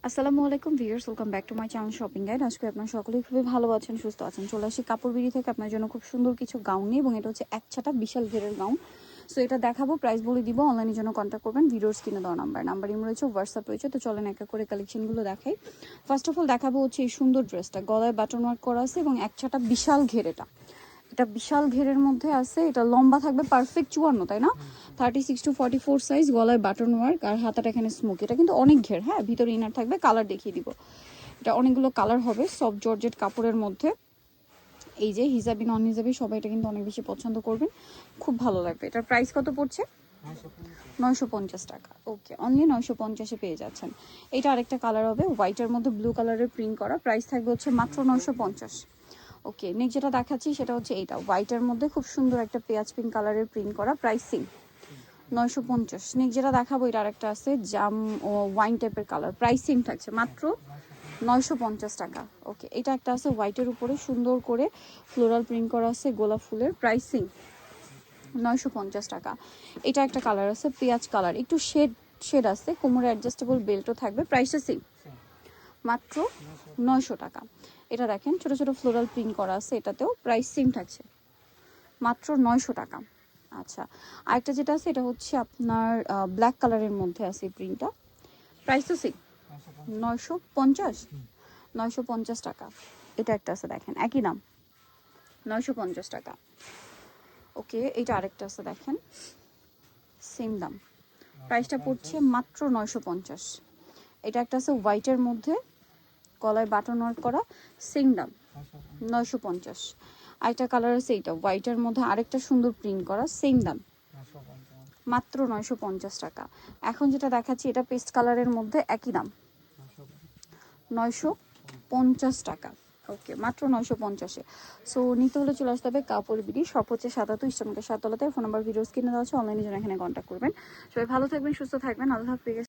আসসালামু আলাইকুম viewers, welcome back to my channel shopping guide. আজকে আপনারা সকলেই খুবই ভালো আছেন, সুস্থ আছেন। চলে আসি কাপড় বিড়ি থেকে আপনার জন্য খুব সুন্দর কিছু গাউন নিয়ে, এবং এটা হচ্ছে এক ছাটা বিশাল ঘেরের গাউন। সো এটা দেখাবো, প্রাইস বলে দিব। অনলাইনের জন্য কন্ট্যাক্ট করবেন, ভিডিওর স্ক্রিনে দেওয়া নাম্বার ইম রয়েছে, হোয়াটসঅ্যাপ রয়েছে। তো চলেন একা করে কালেকশনগুলো দেখাই। ফার্স্ট অফ অল দেখাবো হচ্ছে এই সুন্দর ড্রেসটা, গলায় বাটন ওয়ার্ক করা আছে এবং এক ছাটা বিশাল ঘেরেটা। এটা বিশাল ঘেরের মধ্যে আছে, এটা লম্বা থাকবে পারফেক্ট 54, তাই না? 36 to 44 সাইজ, গলায় বাটন ওয়ার্ক আর হাতাটা এখানে স্মোক। এটা কিন্তু অনেক ঘের, হ্যাঁ। ভিতরে ইনার থাকবে, কালার দেখিয়ে দিব। এটা অনেকগুলো কালার হবে, সফট জর্জেট কাপড়ের মধ্যে। এই যে হিজাবি নন হিজাবি সবাই এটা কিন্তু অনেক বেশি পছন্দ করবেন, খুব ভালো লাগবে। এটার প্রাইস কত পড়ছে? 950 টাকা। ওকে, অনলি 950-এ পেয়ে যাচ্ছেন। এটা আরেকটা কালার হবে, হোয়াইটের মধ্যে ব্লু কালারের প্রিন্ট করা। প্রাইস থাকবে হচ্ছে মাত্র 950। ওকে, নেক্সট যেটা দেখাচ্ছি সেটা হচ্ছে এইটা, হোয়াইটের মধ্যে খুব সুন্দর একটা পেঁয়াজ পিঙ্ক কালারের প্রিন্ট করা। প্রাইসিং 950। নেক্সট যেটা দেখাবো এটা আরেকটা আছে জাম ও ওয়াইন টাইপের কালার। প্রাইসিং থাকছে মাত্র 950 টাকা। ওকে, এটা একটা আছে হোয়াইটের উপরে সুন্দর করে ফ্লোরাল প্রিন্ট করা আছে গোলাপ ফুলের। প্রাইসিং 950 টাকা। এটা একটা কালার আছে পেঁয়াজ কালার, একটু শেড আছে, কোমরে অ্যাডজাস্টেবল বেল্টও থাকবে। প্রাইসটা সেম, মাত্র 900 টাকা। এটা দেখেন ছোট ছোট ফ্লোরাল প্রিন্ট করা আছে, এটাতেও প্রাইস সেম থাকছে, মাত্র 900 টাকা। আচ্ছা, আরেকটা যেটা আছে এটা হচ্ছে আপনার ব্ল্যাক কালারের মধ্যে আছে এই প্রিন্টটা। প্রাইস তো সেম, 950। 950 টাকা। এটা একটা আছে দেখেন, একই দাম, 950 টাকা। ওকে, এটা আরেকটা আছে দেখেন, সেম দাম, প্রাইসটা পড়ছে মাত্র 950। এটা একটা আছে হোয়াইটের মধ্যে, গলায় বাটন ওয়ার্ক করা, সেম দাম 950। আরেকটা কালার আছে এইটা হোয়াইটের মধ্যে, আরেকটা সুন্দর প্রিন্ট করা, সেম দাম, মাত্র 950 টাকা। এখন যেটা দেখাচ্ছি এটা পেস্ট কালারের মধ্যে, একই দাম, 950 টাকা। ওকে, মাত্র 950-এ। সো নিতে হলে চলে আসতে হবে কাপড় বিডি, শপ হচ্ছে ৭ ইস্টার্ন মার্কেট 7 তলাতে। ফোন নাম্বার ভিডিও স্ক্রিনে দেওয়া আছে, অনলাইনে জন্য এখানে কন্ট্যাক্ট করবেন। সবাই ভালো থাকবেন, সুস্থ থাকবেন, আল্লাহ হাফেজ।